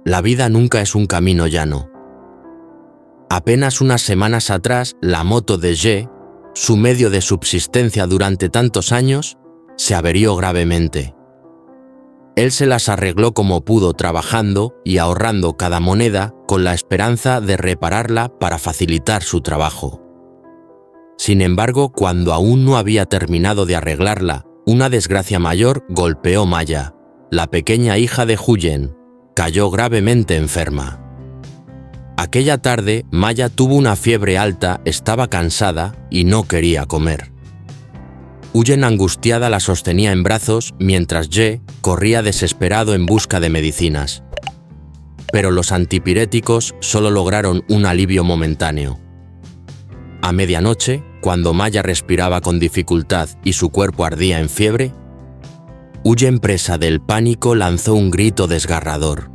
La vida nunca es un camino llano. Apenas unas semanas atrás, la moto de Ye, su medio de subsistencia durante tantos años, se averió gravemente. Él se las arregló como pudo trabajando y ahorrando cada moneda con la esperanza de repararla para facilitar su trabajo. Sin embargo, cuando aún no había terminado de arreglarla, una desgracia mayor golpeó Maya. La pequeña hija de Huyen cayó gravemente enferma. Aquella tarde, Maya tuvo una fiebre alta, estaba cansada y no quería comer. Huyen angustiada la sostenía en brazos mientras Ye corría desesperado en busca de medicinas. Pero los antipiréticos solo lograron un alivio momentáneo. A medianoche, cuando Maya respiraba con dificultad y su cuerpo ardía en fiebre, Huyen, presa del pánico, lanzó un grito desgarrador.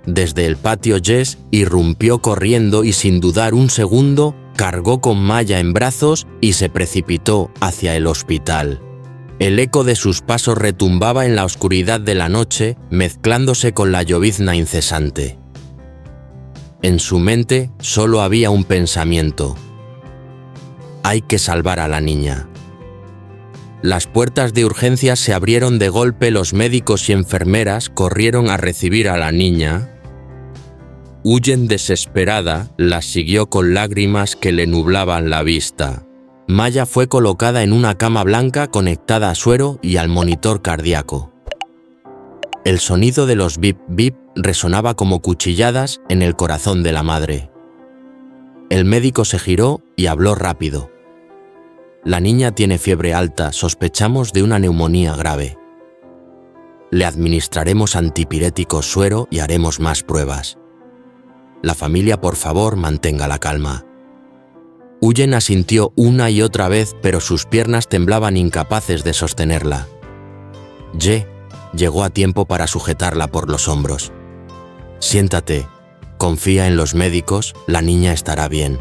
Desde el patio, Jess irrumpió corriendo y sin dudar un segundo, cargó con Maya en brazos y se precipitó hacia el hospital. El eco de sus pasos retumbaba en la oscuridad de la noche, mezclándose con la llovizna incesante. En su mente solo había un pensamiento: hay que salvar a la niña. Las puertas de urgencias se abrieron de golpe, los médicos y enfermeras corrieron a recibir a la niña. Huyen, desesperada, la siguió con lágrimas que le nublaban la vista. Maya fue colocada en una cama blanca conectada a suero y al monitor cardíaco. El sonido de los bip bip resonaba como cuchilladas en el corazón de la madre. El médico se giró y habló rápido. La niña tiene fiebre alta, sospechamos de una neumonía grave. Le administraremos antipiréticos, suero y haremos más pruebas. La familia, por favor, mantenga la calma. Huyen asintió una y otra vez, pero sus piernas temblaban, incapaces de sostenerla. Ye llegó a tiempo para sujetarla por los hombros. Siéntate, confía en los médicos, la niña estará bien.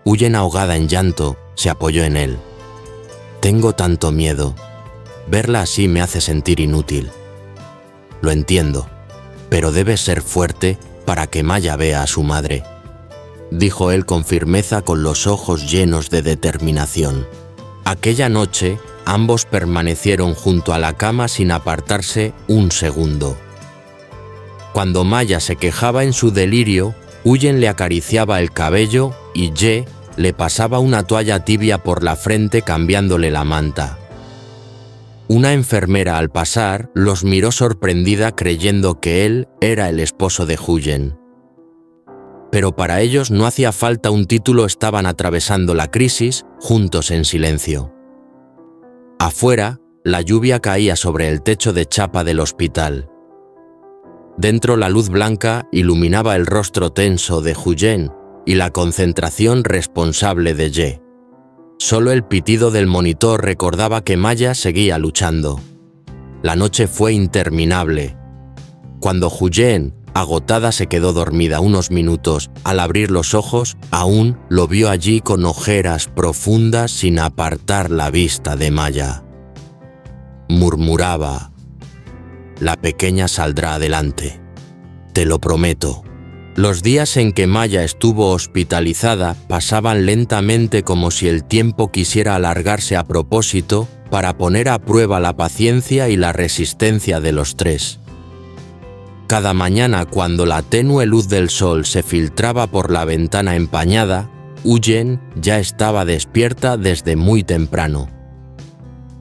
Huyen, ahogada en llanto, se apoyó en él. Tengo tanto miedo. Verla así me hace sentir inútil. Lo entiendo, pero debes ser fuerte para que Maya vea a su madre, dijo él con firmeza, con los ojos llenos de determinación. Aquella noche, ambos permanecieron junto a la cama sin apartarse un segundo. Cuando Maya se quejaba en su delirio, Huyen le acariciaba el cabello y Ye le pasaba una toalla tibia por la frente, cambiándole la manta. Una enfermera, al pasar, los miró sorprendida, creyendo que él era el esposo de Huyen. Pero para ellos no hacía falta un título, estaban atravesando la crisis juntos en silencio. Afuera, la lluvia caía sobre el techo de chapa del hospital. Dentro, la luz blanca iluminaba el rostro tenso de Huyen y la concentración responsable de Ye. Solo el pitido del monitor recordaba que Maya seguía luchando. La noche fue interminable. Cuando Huyen, agotada, se quedó dormida unos minutos, al abrir los ojos, aún lo vio allí con ojeras profundas, sin apartar la vista de Maya. Murmuraba: la pequeña saldrá adelante. Te lo prometo. Los días en que Maya estuvo hospitalizada pasaban lentamente, como si el tiempo quisiera alargarse a propósito para poner a prueba la paciencia y la resistencia de los tres. Cada mañana, cuando la tenue luz del sol se filtraba por la ventana empañada, Huyen ya estaba despierta desde muy temprano.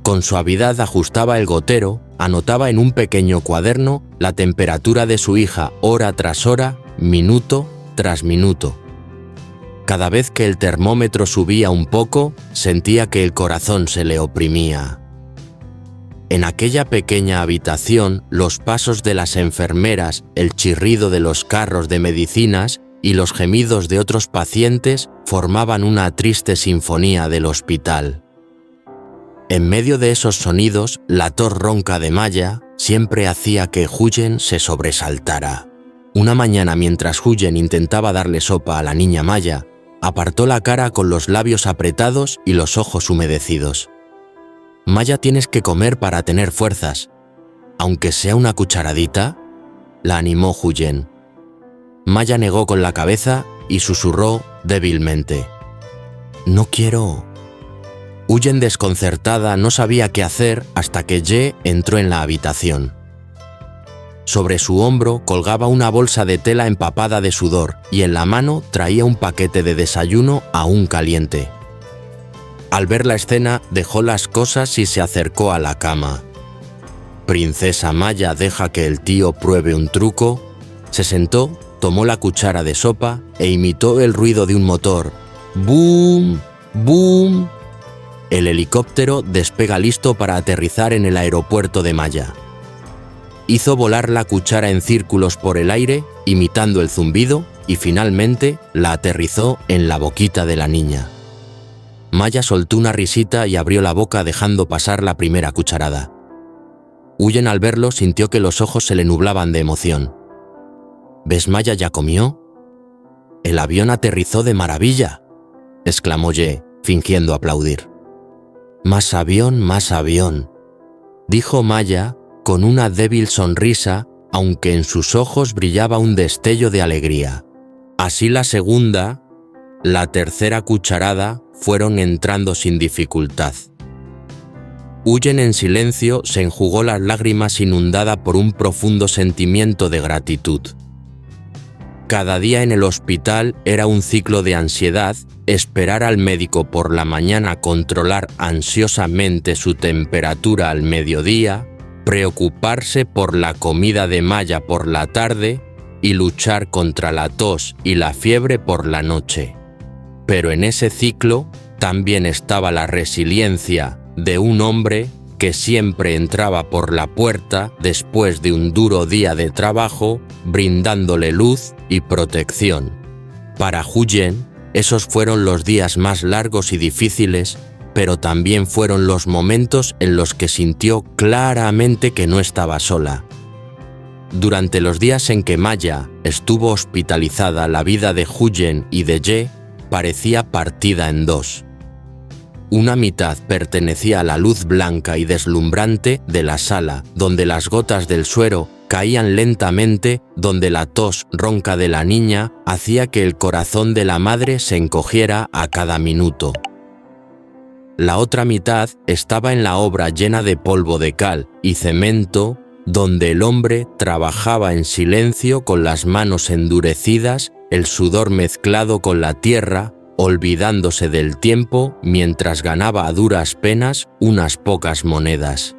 Con suavidad ajustaba el gotero, anotaba en un pequeño cuaderno la temperatura de su hija hora tras hora, minuto tras minuto. Cada vez que el termómetro subía un poco, sentía que el corazón se le oprimía. En aquella pequeña habitación, los pasos de las enfermeras, el chirrido de los carros de medicinas y los gemidos de otros pacientes formaban una triste sinfonía del hospital. En medio de esos sonidos, la tos ronca de Maya siempre hacía que Huyen se sobresaltara. Una mañana, mientras Huyen intentaba darle sopa a la niña Maya, apartó la cara con los labios apretados y los ojos humedecidos. Maya, tienes que comer para tener fuerzas, aunque sea una cucharadita. la animó Huyen. Maya negó con la cabeza y susurró débilmente: «No quiero». Huyen, desconcertada, no sabía qué hacer hasta que Ye entró en la habitación. Sobre su hombro colgaba una bolsa de tela empapada de sudor y en la mano traía un paquete de desayuno aún caliente. Al ver la escena, dejó las cosas y se acercó a la cama. «Princesa Maya, deja que el tío pruebe un truco». Se sentó, tomó la cuchara de sopa e imitó el ruido de un motor. ¡Boom! ¡Boom! El helicóptero despega listo para aterrizar en el aeropuerto de Maya. Hizo volar la cuchara en círculos por el aire, imitando el zumbido, y finalmente la aterrizó en la boquita de la niña. Maya soltó una risita y abrió la boca dejando pasar la primera cucharada. Huyen, al verlo, sintió que los ojos se le nublaban de emoción. «¿Ves, Maya ya comió?» «El avión aterrizó de maravilla», exclamó Ye, fingiendo aplaudir. «Más avión», dijo Maya con una débil sonrisa, aunque en sus ojos brillaba un destello de alegría. Así la segunda, la tercera cucharada fueron entrando sin dificultad. Huyen en silencio se enjugó las lágrimas, inundada por un profundo sentimiento de gratitud. Cada día en el hospital era un ciclo de ansiedad: esperar al médico por la mañana, controlar ansiosamente su temperatura al mediodía, preocuparse por la comida de Maya por la tarde y luchar contra la tos y la fiebre por la noche. Pero en ese ciclo también estaba la resiliencia de un hombre que siempre entraba por la puerta después de un duro día de trabajo, brindándole luz y protección. Para Huyen, esos fueron los días más largos y difíciles, pero también fueron los momentos en los que sintió claramente que no estaba sola. Durante los días en que Maya estuvo hospitalizada, la vida de Huyen y de Ye parecía partida en dos. Una mitad pertenecía a la luz blanca y deslumbrante de la sala, donde las gotas del suero caían lentamente, donde la tos ronca de la niña hacía que el corazón de la madre se encogiera a cada minuto. La otra mitad estaba en la obra llena de polvo de cal y cemento, donde el hombre trabajaba en silencio con las manos endurecidas, el sudor mezclado con la tierra, olvidándose del tiempo mientras ganaba a duras penas unas pocas monedas.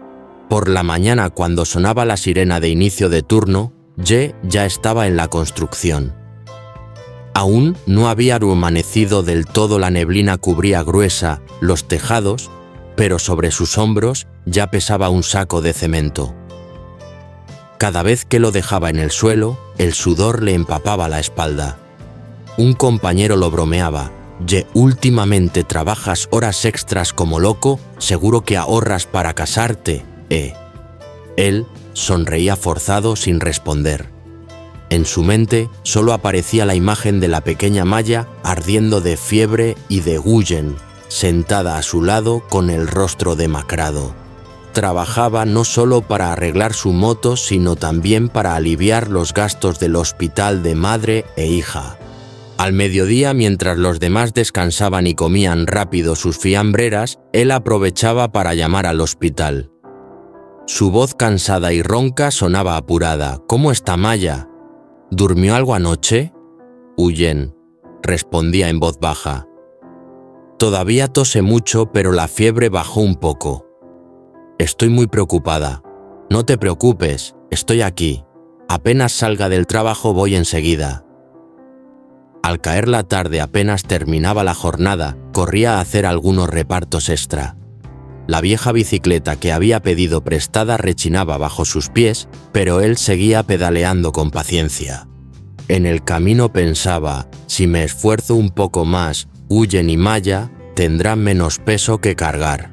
Por la mañana, cuando sonaba la sirena de inicio de turno, Ye ya estaba en la construcción. Aún no había amanecido del todo, la neblina cubría gruesa los tejados, pero sobre sus hombros ya pesaba un saco de cemento. Cada vez que lo dejaba en el suelo, el sudor le empapaba la espalda. Un compañero lo bromeaba: «Ye, últimamente trabajas horas extras como loco, seguro que ahorras para casarte, ¿eh?» Él sonreía forzado sin responder. En su mente solo aparecía la imagen de la pequeña Maya ardiendo de fiebre y de Huyen, sentada a su lado con el rostro demacrado. Trabajaba no solo para arreglar su moto, sino también para aliviar los gastos del hospital de madre e hija. Al mediodía, mientras los demás descansaban y comían rápido sus fiambreras, él aprovechaba para llamar al hospital. Su voz cansada y ronca sonaba apurada. «¿Cómo está Maya? ¿Durmió algo anoche?» «Huyen», respondía en voz baja. «Todavía tose mucho, pero la fiebre bajó un poco. Estoy muy preocupada». «No te preocupes, estoy aquí. Apenas salga del trabajo voy enseguida». Al caer la tarde, apenas terminaba la jornada, corría a hacer algunos repartos extra. La vieja bicicleta que había pedido prestada rechinaba bajo sus pies, pero él seguía pedaleando con paciencia. En el camino pensaba: si me esfuerzo un poco más, Huyen y Maya tendrán menos peso que cargar.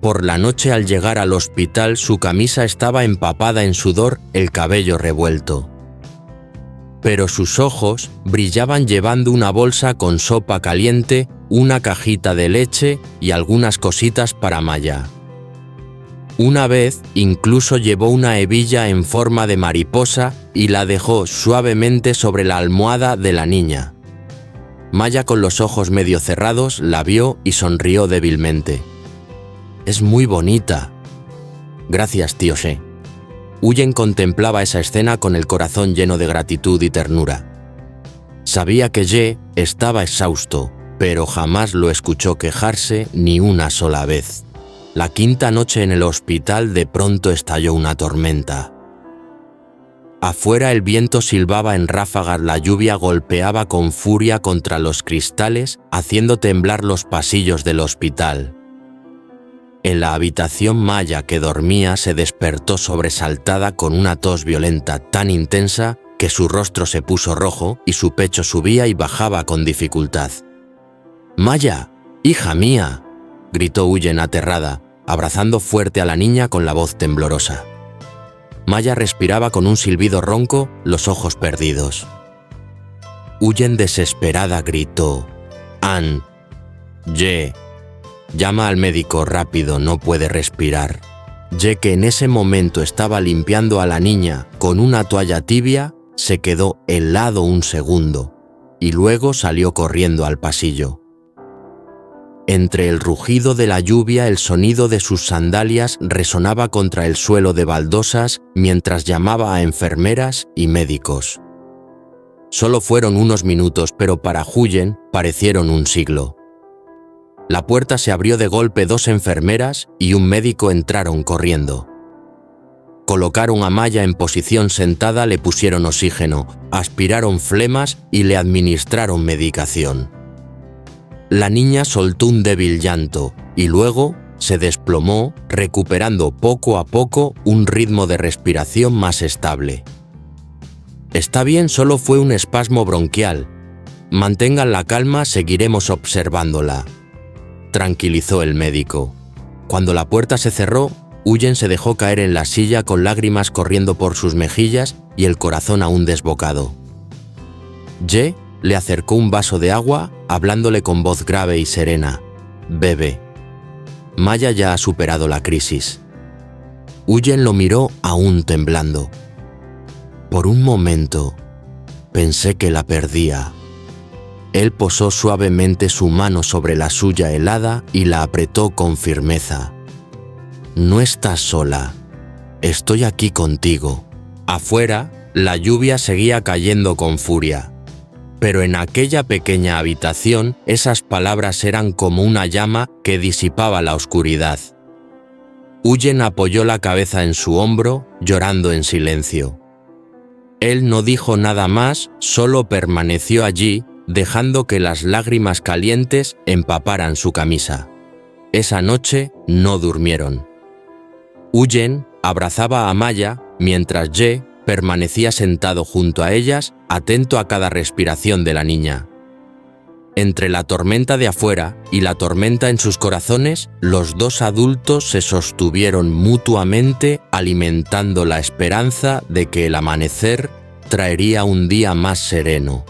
Por la noche, al llegar al hospital, su camisa estaba empapada en sudor, el cabello revuelto. Pero sus ojos brillaban llevando una bolsa con sopa caliente, una cajita de leche y algunas cositas para Maya. Una vez incluso llevó una hebilla en forma de mariposa y la dejó suavemente sobre la almohada de la niña. Maya, con los ojos medio cerrados, la vio y sonrió débilmente. «Es muy bonita». «Gracias, tío She». Huyen contemplaba esa escena con el corazón lleno de gratitud y ternura. Sabía que Ye estaba exhausto, pero jamás lo escuchó quejarse ni una sola vez. La quinta noche en el hospital de pronto estalló una tormenta. Afuera el viento silbaba en ráfagas, la lluvia golpeaba con furia contra los cristales, haciendo temblar los pasillos del hospital. En la habitación, Maya, que dormía, se despertó sobresaltada con una tos violenta tan intensa que su rostro se puso rojo y su pecho subía y bajaba con dificultad. «Maya, hija mía», gritó Huyen aterrada, abrazando fuerte a la niña con la voz temblorosa. Maya respiraba con un silbido ronco, los ojos perdidos. Huyen desesperada gritó: «An, Ye, llama al médico rápido, no puede respirar». Ye, que en ese momento estaba limpiando a la niña con una toalla tibia, se quedó helado un segundo y luego salió corriendo al pasillo. Entre el rugido de la lluvia, el sonido de sus sandalias resonaba contra el suelo de baldosas mientras llamaba a enfermeras y médicos. Solo fueron unos minutos, pero para Huyen parecieron un siglo. La puerta se abrió de golpe, 2 enfermeras y un médico entraron corriendo. Colocaron a Maya en posición sentada, le pusieron oxígeno, aspiraron flemas y le administraron medicación. La niña soltó un débil llanto y luego se desplomó, recuperando poco a poco un ritmo de respiración más estable. «Está bien, solo fue un espasmo bronquial. Mantengan la calma, seguiremos observándola», tranquilizó el médico. Cuando la puerta se cerró, Huyen se dejó caer en la silla con lágrimas corriendo por sus mejillas y el corazón aún desbocado. Ye le acercó un vaso de agua, hablándole con voz grave y serena: «Bebe. Maya ya ha superado la crisis». Huyen lo miró aún temblando. «Por un momento pensé que la perdía». Él posó suavemente su mano sobre la suya helada y la apretó con firmeza. «No estás sola. Estoy aquí contigo». Afuera, la lluvia seguía cayendo con furia. Pero en aquella pequeña habitación, esas palabras eran como una llama que disipaba la oscuridad. Huyen apoyó la cabeza en su hombro, llorando en silencio. Él no dijo nada más, solo permaneció allí, dejando que las lágrimas calientes empaparan su camisa. Esa noche no durmieron. Huyen abrazaba a Maya mientras Ye permanecía sentado junto a ellas, atento a cada respiración de la niña. Entre la tormenta de afuera y la tormenta en sus corazones, los 2 adultos se sostuvieron mutuamente, alimentando la esperanza de que el amanecer traería un día más sereno.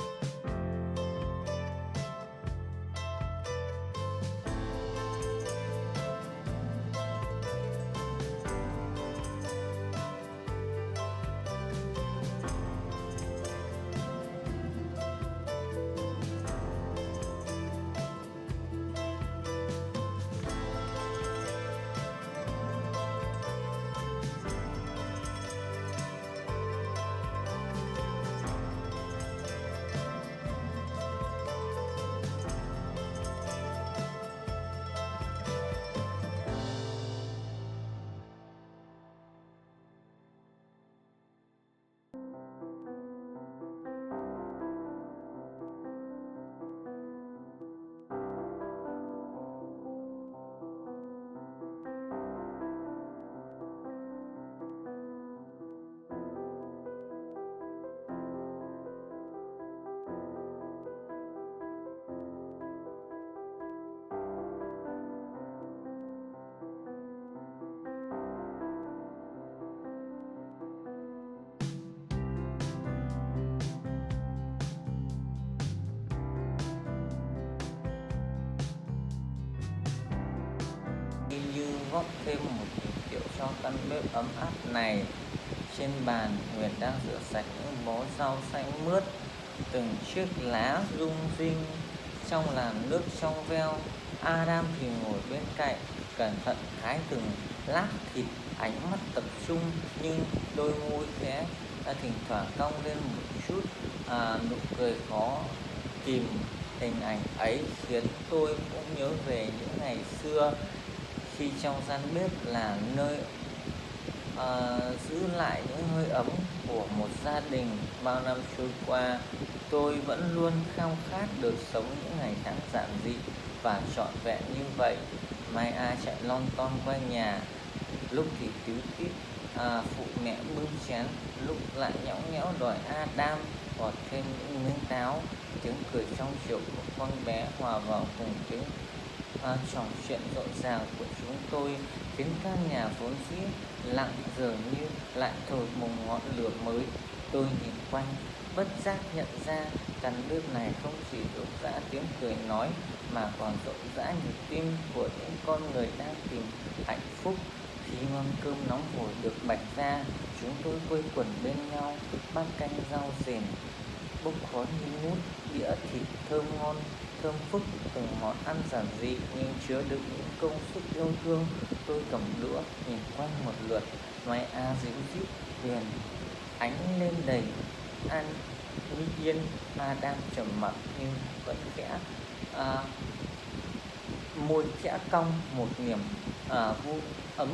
Như góp thêm một kiểu cho căn bếp ấm áp này. Trên bàn, Huyền đang rửa sạch những bó rau xanh mướt, từng chiếc lá rung rinh trong làn nước trong veo. Adam thì ngồi bên cạnh, cẩn thận thái từng lát thịt, ánh mắt tập trung nhưng đôi môi khẽ thỉnh thoảng cong lên một chút, nụ cười khó kìm. Hình ảnh ấy khiến tôi cũng nhớ về những ngày xưa, khi trong gian bếp là nơi giữ lại những hơi ấm của một gia đình. Bao năm trôi qua, tôi vẫn luôn khao khát được sống những ngày tháng giản dị và trọn vẹn như vậy. Mai A chạy lon ton quanh nhà, lúc thì tíu tít phụ mẹ bưng chén, lúc lại nhõng nhẽo đòi Adam gọt thêm những miếng táo. Tiếng cười trong chiều của con bé hòa vào cùng tiếng trò chuyện rộn ràng của chúng tôi, khiến căn nhà vốn dĩ lặng giờ như lại thổi một ngọn lửa mới. Tôi nhìn quanh, bất giác nhận ra căn bếp này không chỉ rộn rã tiếng cười nói, mà còn rộn rã nhịp tim của những con người đang tìm hạnh phúc. Khi mâm cơm nóng hổi được bày ra, chúng tôi quây quần bên nhau, bát canh rau dền bốc khói nghi ngút, đĩa thịt thơm ngon, thơm phức, từng món ăn giản dị nhưng chứa đựng những công sức yêu thương. Tôi cầm đũa nhìn quanh một lượt, Mai A díu dít, Huyền ánh lên đầy an yên. Adam trầm mặc nhưng vẫn khẽ môi khẽ cong một niềm vui ấm